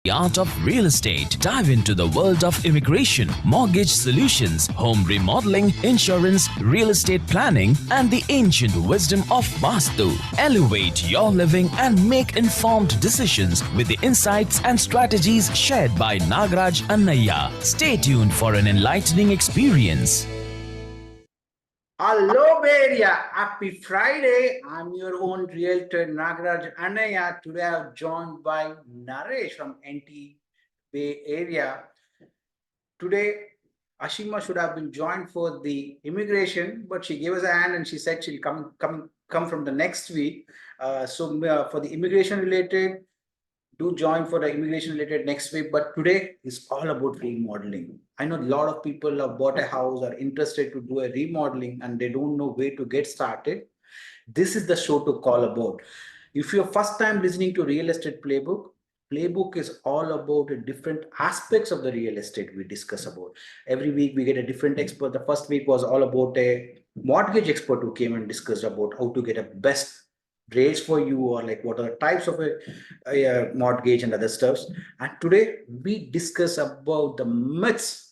The art of real estate. Dive into the world of immigration, mortgage solutions, home remodeling, insurance, real estate planning, and the ancient wisdom of Vastu. Elevate your living and make informed decisions with the insights and strategies shared by Nagaraj Annaiya. Stay tuned for an enlightening experience. Hello, Bay Area. Happy Friday. I'm your own realtor, Nagaraj Annaiya. Today I'm joined by Naresh from NT Bay Area. Today, Ashima should have been joined for the immigration, but she gave us a hand and she said she'll come from the next week. For the immigration related, do join for the immigration related next week. But today is all about remodeling. I know a lot of people have bought a house, are interested to do a remodeling, and they don't know where to get started. This is the show to call about. If you're first time listening to Real Estate Playbook is all about the different aspects of the real estate we discuss about. Every week we get a different expert. The first week was all about a mortgage expert who came and discussed about how to get a best rates for you, or like what are the types of a mortgage and other stuffs. And today we discuss about the myths.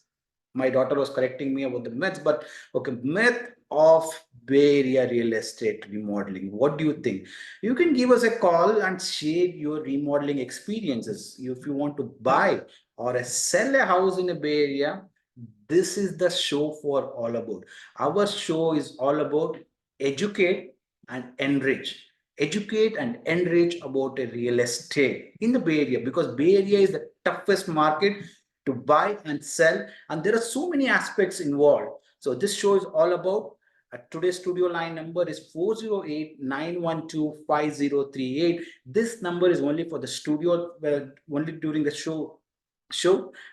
My daughter was correcting me about the myths, but okay, myth of Bay Area real estate remodeling. What do you think? You can give us a call and share your remodeling experiences. If you want to buy or sell a house in a Bay Area, this is the show for all about. Our show is all about educate and enrich. Educate and enrich about a real estate in the Bay Area, because Bay Area is the toughest market to buy and sell, and there are so many aspects involved. So this show is all about. Today's studio line number is 408-912-5038. This number is only for the studio, only during the show.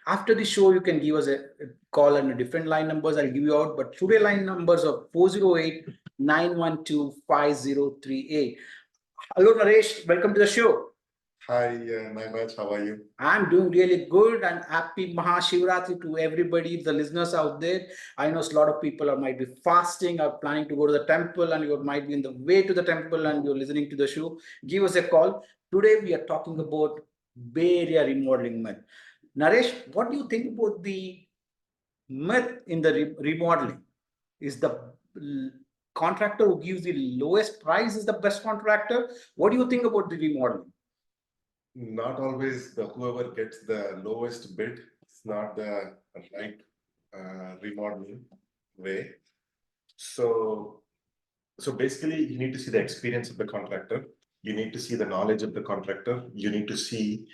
After the show, you can give us a call on a different line numbers. I'll give you out, but today line numbers are 408-912-5038. Hello, Naresh. Welcome to the show. Hi, Nagaraj, how are you? I'm doing really good, and happy Mahashivratri to everybody, the listeners out there. I know a lot of people might be fasting or planning to go to the temple, and you might be in the way to the temple and you're listening to the show. Give us a call. Today we are talking about Bay Area remodeling myth. Naresh, what do you think about the myth in the remodeling? Is the contractor who gives the lowest price is the best contractor? What do you think about the remodeling? Not always whoever gets the lowest bid is not the right remodeling way. So basically, you need to see the experience of the contractor. You need to see the knowledge of the contractor. You need to see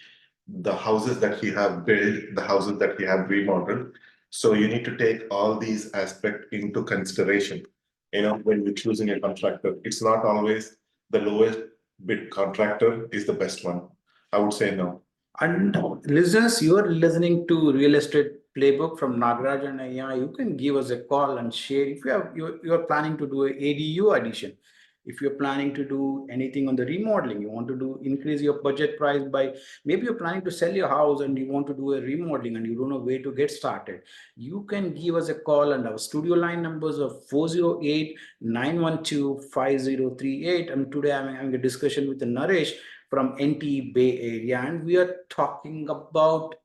the houses that he have built, the houses that he have remodeled. So you need to take all these aspects into consideration. When you're choosing a contractor, it's not always the lowest bid contractor is the best one. I would say no. And listeners, you are listening to Real Estate Playbook from Nagaraj Annaiya. You can give us a call and share if you're planning to do a ADU addition. If you're planning to do anything on the remodeling, you want to do increase your budget price by, maybe you're planning to sell your house and you want to do a remodeling and you don't know where to get started. You can give us a call, and our studio line numbers are 408-912-5038. And today I'm having a discussion with the Naresh from NT Bay Area, and we are talking about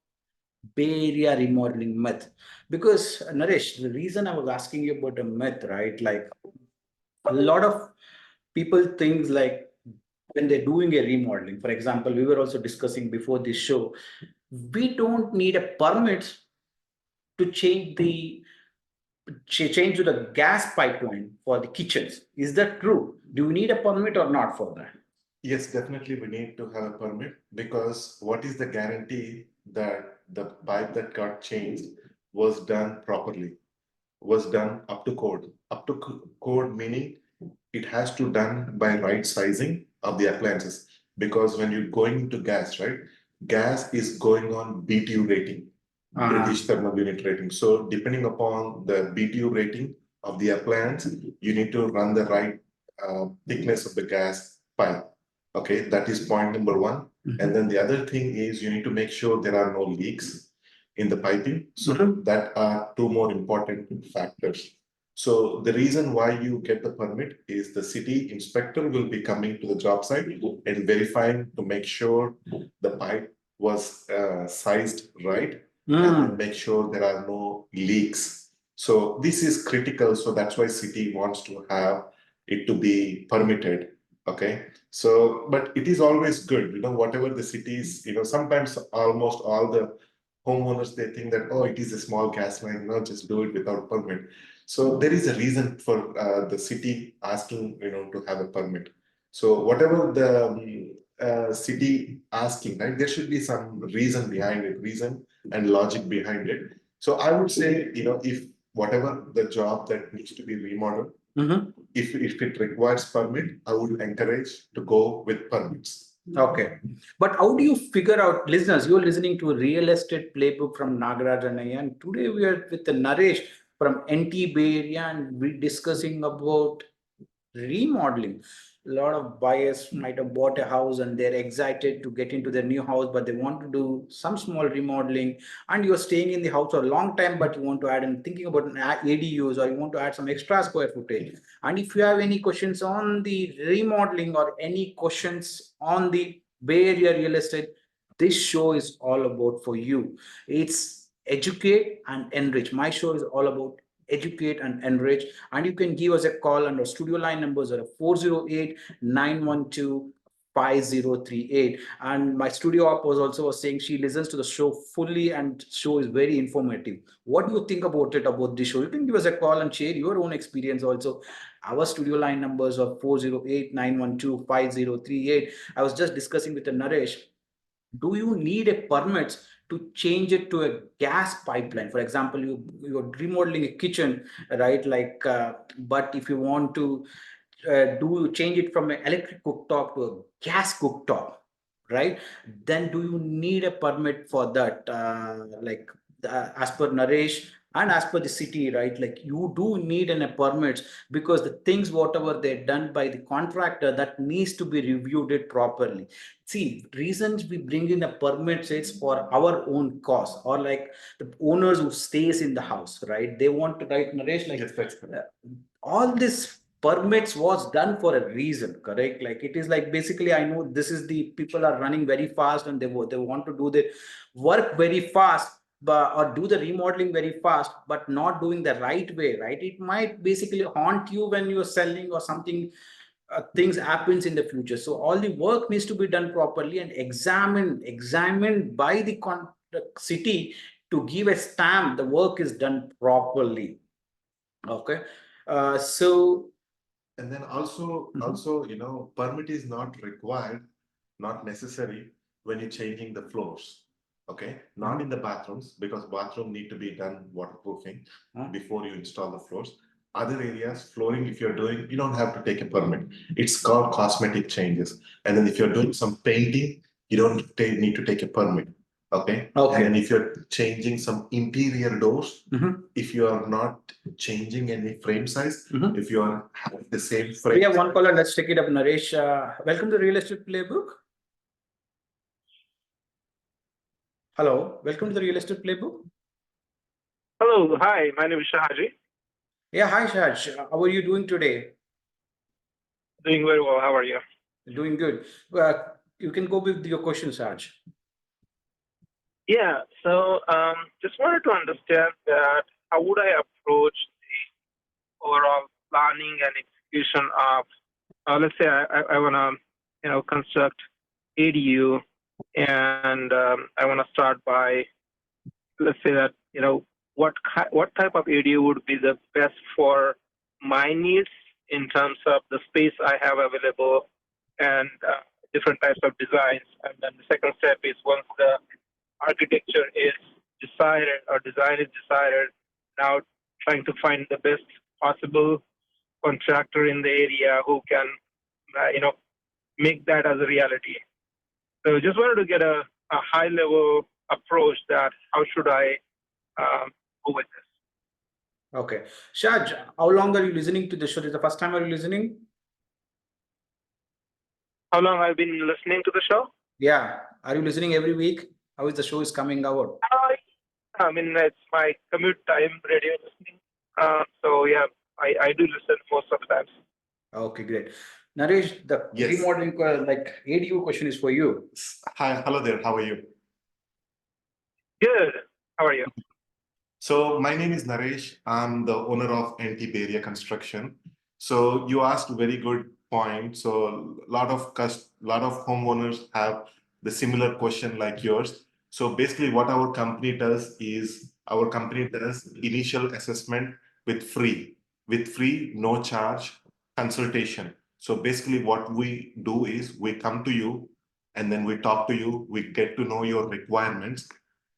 Bay Area remodeling myth. Because Naresh, the reason I was asking you about a myth, right? Like a lot of people think like when they're doing a remodeling, for example, we were also discussing before this show, we don't need a permit to change to the gas pipeline for the kitchens. Is that true? Do we need a permit or not for that? Yes, definitely we need to have a permit, because what is the guarantee that the pipe that got changed was done properly, was done up to code? Up to code meaning it has to done by right sizing of the appliances, because when you're going into gas, right? Gas is going on BTU rating, British Thermal Unit rating. So depending upon the BTU rating of the appliance, you need to run the right thickness of the gas pipe. Okay, that is point number one. And then the other thing is you need to make sure there are no leaks in the piping. So that are two more important factors. So the reason why you get the permit is the city inspector will be coming to the job site and verifying to make sure the pipe was sized right, and then make sure there are no leaks. So this is critical. So that's why city wants to have it to be permitted. Okay. So, but it is always good, whatever the cities, sometimes almost all the homeowners, they think that, oh, it is a small gas line, just do it without permit. So there is a reason for the city asking, to have a permit. So whatever the city asking, right, there should be some reason behind it, reason and logic behind it. So I would say, if whatever the job that needs to be remodeled, if it requires permit, I would encourage to go with permits. Okay. But how do you figure out, listeners, you're listening to a real estate playbook from Nagaraj Anaya, and today we are with the Naresh from NT Bay Area, and we're discussing about remodeling. A lot of buyers might have bought a house and they're excited to get into their new house, but they want to do some small remodeling. And you're staying in the house for a long time, but you want to add and thinking about an ADUs, or you want to add some extra square footage. And if you have any questions on the remodeling or any questions on the Bay Area real estate, this show is all about for you. It's educate and enrich. My show is all about educate and enrich, and you can give us a call, and our studio line numbers are 408-912-5038. And my studio op was saying she listens to the show fully, and show is very informative. What do you think about it, about this show? You can give us a call and share your own experience also. Our studio line numbers are 408-912-5038. I was just discussing with the Naresh, do you need a permit to change it to a gas pipeline? For example, you're remodeling a kitchen, right? But if you want to change it from an electric cooktop to a gas cooktop, right? Then do you need a permit for that? As per Naresh and as per the city, right? Like, you do need a permit, because the things whatever they're done by the contractor, that needs to be reviewed it properly. See, reasons we bring in the permits, it's for our own cost, or like the owners who stays in the house, right? They want to, right, Naresh, like, Yes, that's correct. all this permits was done for a reason, correct? Like, it is like, basically, I know this is the people are running very fast, and they want to do the work very fast, but or do the remodeling very fast, but not doing the right way, right? It might basically haunt you when you're selling or something. Things happens in the future, so all the work needs to be done properly and examined by the city to give a stamp the work is done properly. Okay. So And then also, permit is not required, not necessary when you're changing the floors. Okay, not in the bathrooms, because bathroom need to be done waterproofing before you install the floors. Other areas, flooring, if you're doing, you don't have to take a permit. It's called cosmetic changes. And then if you're doing some painting, you don't need to take a permit. Okay. And then if you're changing some interior doors, if you are not changing any frame size, if you are having the same frame. We have one caller. Let's take it up, Naresh. Welcome to Real Estate Playbook. Hello, welcome to the Real Estate Playbook. Hello, hi, my name is Shahaji. Yeah, hi Shaj. How are you doing today? Doing very well. How are you? Doing good. You can go with your question, Shaj. Yeah, so just wanted to understand that how would I approach the overall planning and execution of, let's say I want to, construct ADU, and I want to start by, let's say that, what type of ADU would be the best for my needs in terms of the space I have available and different types of designs. And then the second step is, once the architecture is decided or design is decided, now trying to find the best possible contractor in the area who can, make that as a reality. So just wanted to get a high level approach that how should I go with this. Okay. Shaj, how long are you listening to the show? Is the first time are you listening? How long I've been listening to the show? Yeah. Are you listening every week? How is the show is coming out? I mean, it's my commute time radio listening. So yeah, I do listen most of the times. Okay, great. Naresh, the remodeling like ADU question is for you. Hi, hello there. How are you? Good. How are you? So my name is Naresh. I'm the owner of NT Bay Area Construction. So you asked a very good point. So a lot of homeowners have the similar question like yours. So basically, what our company does is our company does initial assessment with free, no charge consultation. So basically, what we do is we come to you and then we talk to you. We get to know your requirements,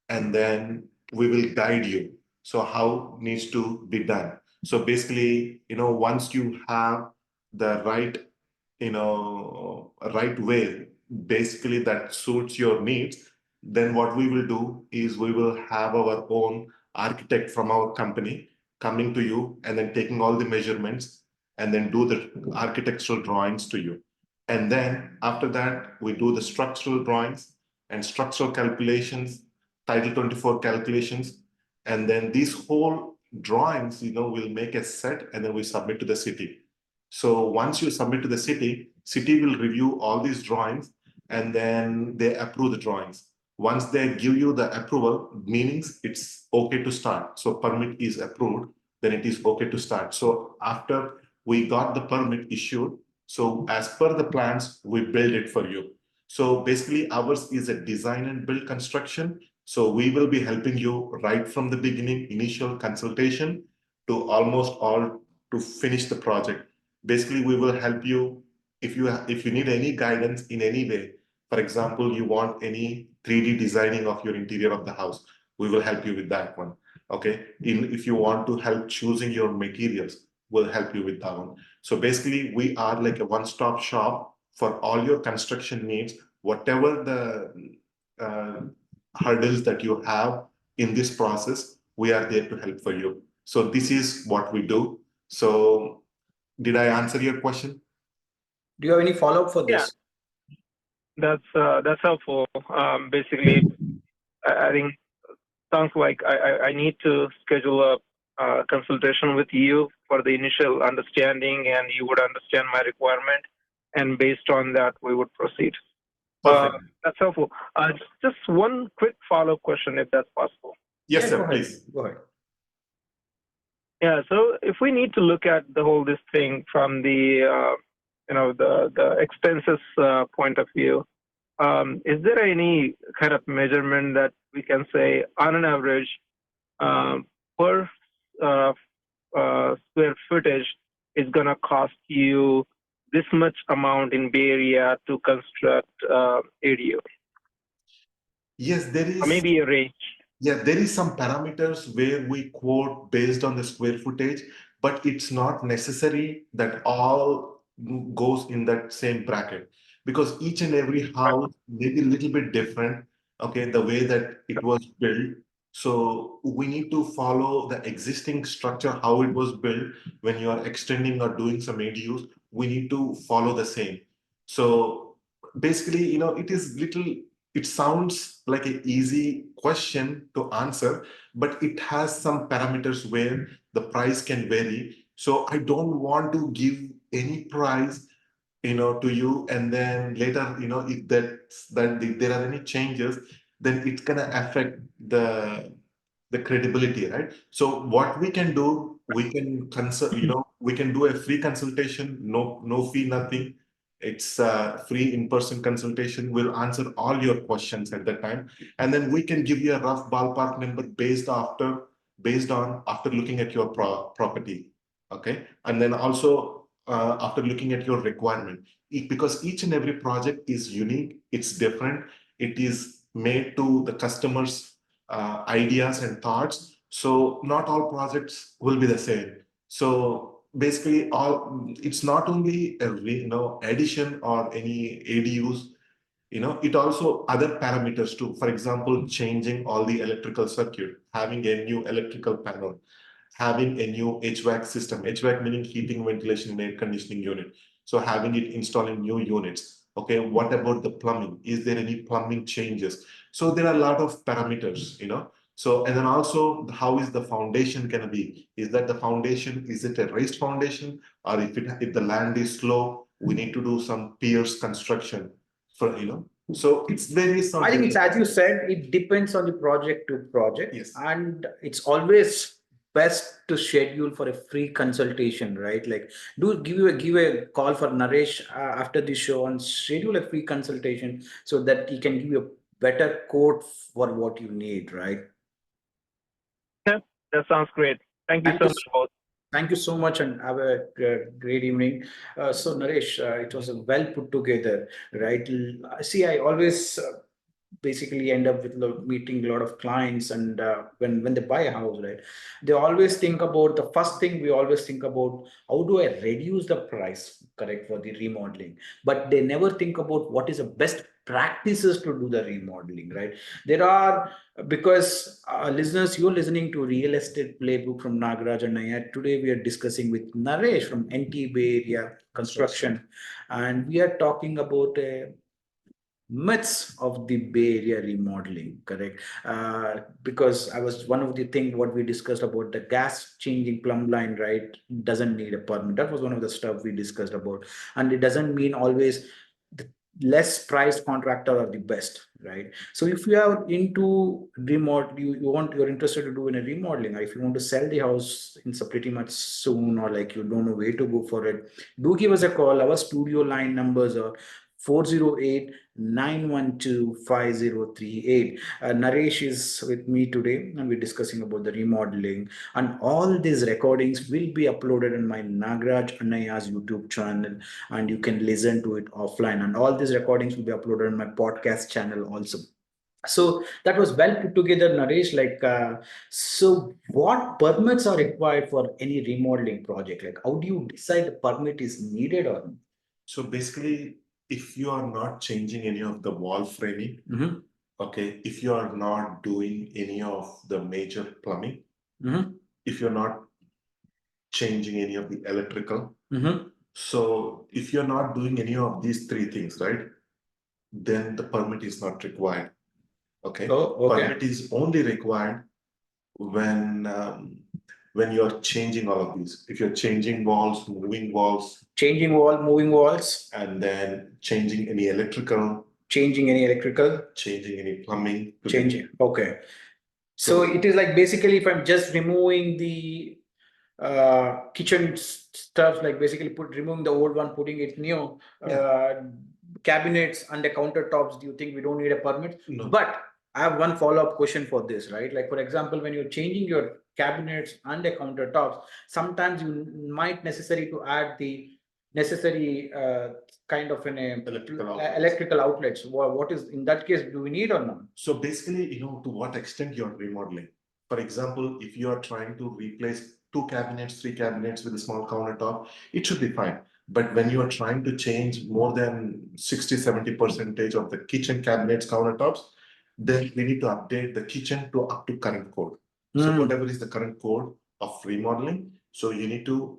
and then we will guide you so how needs to be done. So basically, once you have the right, right way, basically that suits your needs, then what we will do is we will have our own architect from our company coming to you and then taking all the measurements and then do the architectural drawings to you. And then after that, we do the structural drawings and structural calculations, Title 24 calculations, and then these whole drawings, will make a set and then we submit to the city. So once you submit to the city will review all these drawings and then they approve the drawings. Once they give you the approval, meanings it's okay to start. So permit is approved, then it is okay to start. So after we got the permit issued, so as per the plans, we build it for you. So basically ours is a design and build construction. So we will be helping you right from the beginning, initial consultation to almost all to finish the project. Basically, we will help you if you need any guidance in any way. For example, you want any 3D designing of your interior of the house, we will help you with that one. Okay. If you want to help choosing your materials, we'll help you with that one. So basically, we are like a one-stop shop for all your construction needs, whatever the hurdles that you have in this process, we are there to help for you. So this is what we do. So did I answer your question? Do you have any follow-up for Yeah, this? that's helpful. Basically, I think sounds like I need to schedule a consultation with you for the initial understanding, and you would understand my requirement, and based on that, we would proceed. Perfect. That's helpful. Just one quick follow-up question, if that's possible. Yes, Yeah, sir, go ahead. please. Go ahead. Yeah. So if we need to look at the whole this thing from the the expenses point of view, is there any kind of measurement that we can say on an average per uh, square footage is going to cost you this much amount in Bay Area to construct ADU, Yes, there or is. maybe a range? Yeah, there is some parameters where we quote based on the square footage, but it's not necessary that all goes in that same bracket because each and every house may be a little bit different. Okay, the way that it was built. So we need to follow the existing structure, how it was built. When you are extending or doing some ADUs, we need to follow the same. So basically, it is little, it sounds like an easy question to answer, but it has some parameters where the price can vary. So I don't want to give any price, to you, and then later, if there are any changes, then it's gonna affect the credibility, right? So what we can do, we can consult, we can do a free consultation, no fee, nothing. It's a free in-person consultation. We'll answer all your questions at that time, and then we can give you a rough ballpark number based on after looking at your property. Okay, and then also after looking at your requirement, because each and every project is unique, it's different, it is made to the customer's ideas and thoughts. So not all projects will be the same. So basically, it's not only a addition or any ADUs. It also other parameters too. For example, changing all the electrical circuit, having a new electrical panel, having a new HVAC system. HVAC meaning heating, ventilation, and air conditioning unit. So having it installing new units. Okay, what about the plumbing? Is there any plumbing changes? So there are a lot of parameters. So, and then also how is the foundation gonna be? Is that the foundation, is it a raised foundation? Or if the land is slow, we need to do some piers construction for. So it's varies on I think it's, different- as you said, it depends on the project to project. Yes. And it's always best to schedule for a free consultation, right? Like, do give a call for Naresh after the show and schedule a free consultation so that he can give you a better quote for what you need, right? Yeah, that sounds great. Thank you Thank so you. much, both. Thank you so much and have a great evening. So, Naresh, it was a well put together, right? See, I always basically end up with meeting a lot of clients, and when they buy a house, right, they always think about the first thing we always think about, how do I reduce the price, correct, for the remodeling, but they never think about what is the best practices to do the remodeling, right? There are, because listeners, you're listening to Real Estate Playbook from Nagaraj and Nair. Today we are discussing with Naresh from NT Bay Area Construction, and we are talking about myths of the Bay Area remodeling, correct? Because I was one of the things what we discussed about the gas changing plumb line, right? Doesn't need a permit. That was one of the stuff we discussed about, and it doesn't mean always the less priced contractor are the best, right? So if you are into remodel, you're interested to do in a remodeling, or if you want to sell the house in some pretty much soon, or like you don't know where to go for it, do give us a call. Our studio line numbers are 408 912 5038. Naresh is with me today, and we're discussing about the remodeling. And all these recordings will be uploaded on my Nagraj Annaya's YouTube channel, and you can listen to it offline. And all these recordings will be uploaded on my podcast channel also. So that was well put together, Naresh. Like, so what permits are required for any remodeling project? Like, how do you decide the permit is needed or not? So basically, if you are not changing any of the wall framing, Mhm. okay, if you are not doing any of the major plumbing, Mhm. if you're not changing any of the electrical, Mhm. so if you're not doing any of these three things, right, then the permit is not required. Okay. Oh, okay. Permit is only required when you're changing all of these. If you're changing walls, moving walls, Changing wall, moving walls, and then changing any electrical, changing any electrical, changing any plumbing. changing. Okay. So So it is like basically if I'm just removing the kitchen stuff, like basically removing the old one, putting it new, cabinets and the countertops, do you think we don't need a permit? no. But I have one follow-up question for this, right? Like, for example, when you're changing your cabinets and the countertops, sometimes you might necessary to add the necessary kind of an electrical outlets. What is in that case? Do we need or not? So basically, to what extent you're remodeling. For example, if you are trying to replace two cabinets, three cabinets with a small countertop, it should be fine. But when you are trying to change more than 60-70% of the kitchen cabinets, countertops, then we need to update the kitchen to up to current code. So whatever is the current code of remodeling, so you need to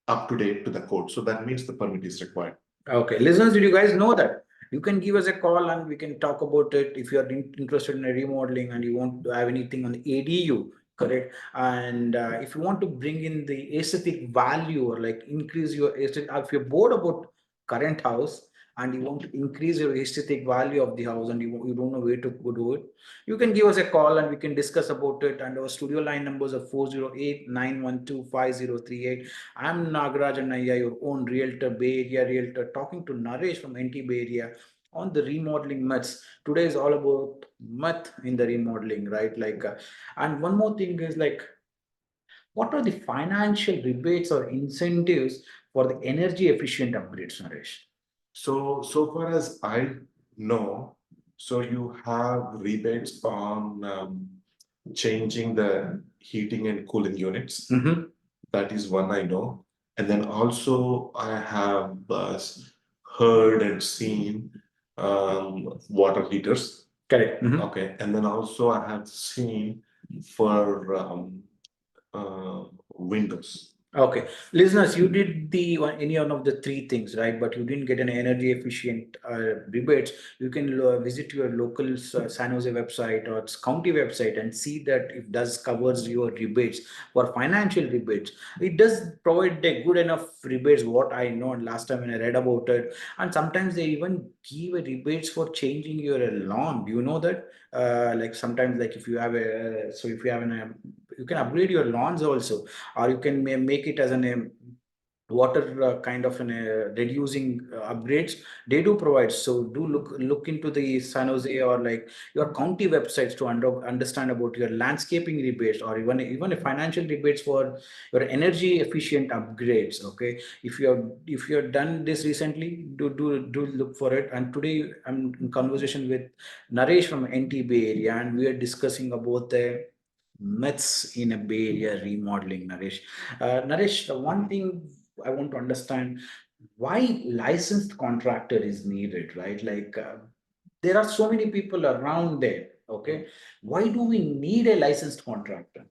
up to date to the code. So that means the permit is required. Okay, listeners, did you guys know that? You can give us a call and we can talk about it if you are interested in a remodeling and you want to have anything on the ADU, correct? And if you want to bring in the aesthetic value or like increase your aesthetic, if you're bored about current house and you want to increase your aesthetic value of the house and you don't know where to go do it, you can give us a call and we can discuss about it. And our studio line numbers are 408 912 5038. I'm Nagaraj Anaya, your own realtor, Bay Area realtor, talking to Naresh from NT Bay Area on the remodeling myths. Today is all about myth in the remodeling, right? Like, and one more thing is like, what are the financial rebates or incentives for the energy efficient upgrades, Naresh? So far as I know, so you have rebates on changing the heating and cooling units. Mhm. That is one I know. And then also I have heard and seen water heaters. Correct. Mhm. Okay. And then also I have seen for windows. Okay, listeners, you did any one of the three things, right? But you didn't get an energy efficient rebates. You can visit your local San Jose website or its county website and see that it does covers your rebates for financial rebates. It does provide a good enough rebates. What I know last time when I read about it, and sometimes they even give a rebates for changing your lawn. Do you know that? Like sometimes, like if you have if you have you can upgrade your lawns also, or you can make it as an water kind of an reducing upgrades they do provide. So do look into the San Jose or like your county websites to understand about your landscaping rebates, or even a financial rebates for your energy efficient upgrades. Okay, if you have done this recently, do look for it. And today I'm in conversation with Naresh from NT Bay Area, and we are discussing about the myths in a Bay Area remodeling, Naresh. Naresh, the one thing I want to understand, why licensed contractor is needed, right? Like there are so many people around there. Okay, why do we need a licensed contractor?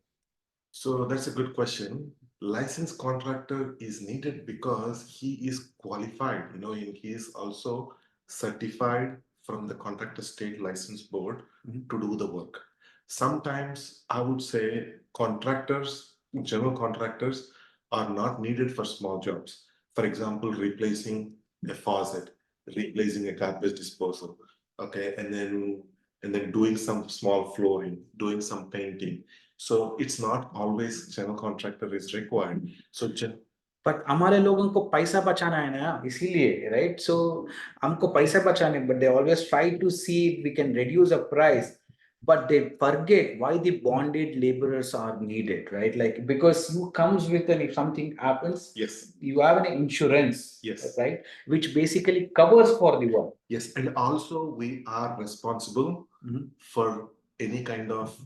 So that's a good question. Licensed contractor is needed because he is qualified, and he is also certified from the contractor state license board to do the work. Sometimes I would say contractors, general contractors, are not needed for small jobs. For example, replacing a faucet, replacing a garbage disposal, okay, and then doing some small flooring, doing some painting. So it's not always general contractor is required. So but हमारे लोगों को पैसा बचाना है ना, इसीलिए right. सो हमको पैसा बचाने, but they always try to see we can reduce a price, but they forget why the bonded laborers are needed, right? Like because you comes with an, if something happens, yes, you have an insurance, yes, right, which basically covers for the work. Yes, and also we are responsible for any kind of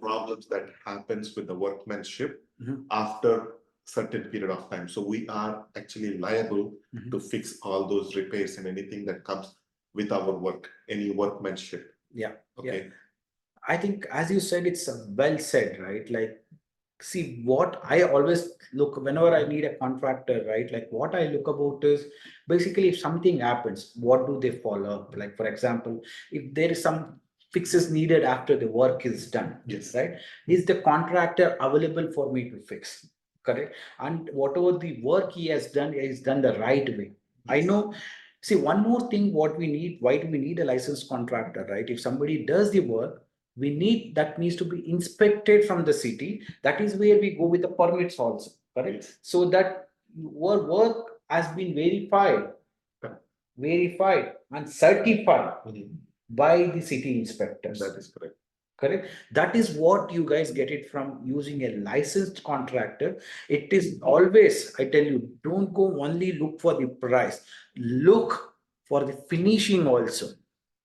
problems that happens with the workmanship after certain period of time. So we are actually liable to fix all those repairs and anything that comes with our work, any workmanship. Yeah. Okay. Yeah. I think, as you said, it's well said, right? Like, see, what I always look whenever I need a contractor, right? Like, what I look about is basically if something happens, what do they follow up? Like, for example, if there is some fixes needed after the work is done, Yes, right? Is the contractor available for me to fix? Correct. And whatever the work he has done is done the right way. I know. See, one more thing, what we need, why do we need a licensed contractor, right? If somebody does the work, we need that needs to be inspected from the city. That is where we go with the permits also, correct? Yes. So that your work has been verified and certified by the city inspectors. That is correct. Correct. That is what you guys get it from using a licensed contractor. It is always, I tell you, don't go only look for the price, look for the finishing also.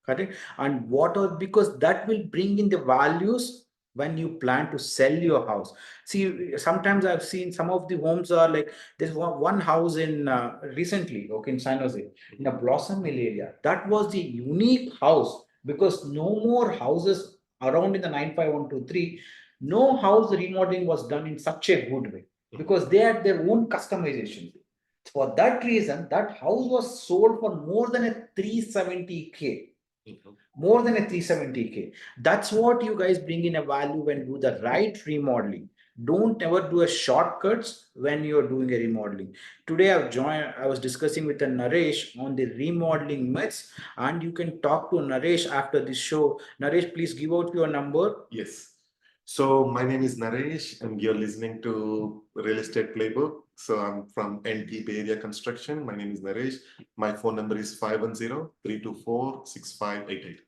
Correct. And what are, because that will bring in the values when you plan to sell your house. See, sometimes I've seen some of the homes are like, there's one house in recently, okay, in San Jose, in a Blossom Mill area. That was the unique house because no more houses around in the 95123, no house remodeling was done in such a good way because they had their own customization. For that reason, that house was sold for more than a 370K. More than a 370K. That's what you guys bring in a value when you do the right remodeling. Don't ever do a shortcuts when you're doing a remodeling. Today I was discussing with a Naresh on the remodeling myths, and you can talk to Naresh after this show. Naresh, please give out your number. Yes. So my name is Naresh and you're listening to Real Estate Playbook. So I'm from NT Bay Area Construction. My name is Naresh. My phone number is 510-324-6588.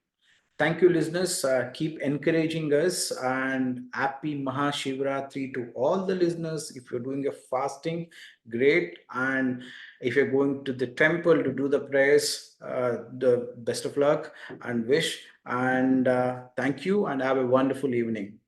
Thank you, listeners. Keep encouraging us, and happy Mahashivratri to all the listeners. If you're doing a fasting, great. And if you're going to the temple to do the prayers, the best of luck and wish. And thank you, and have a wonderful evening.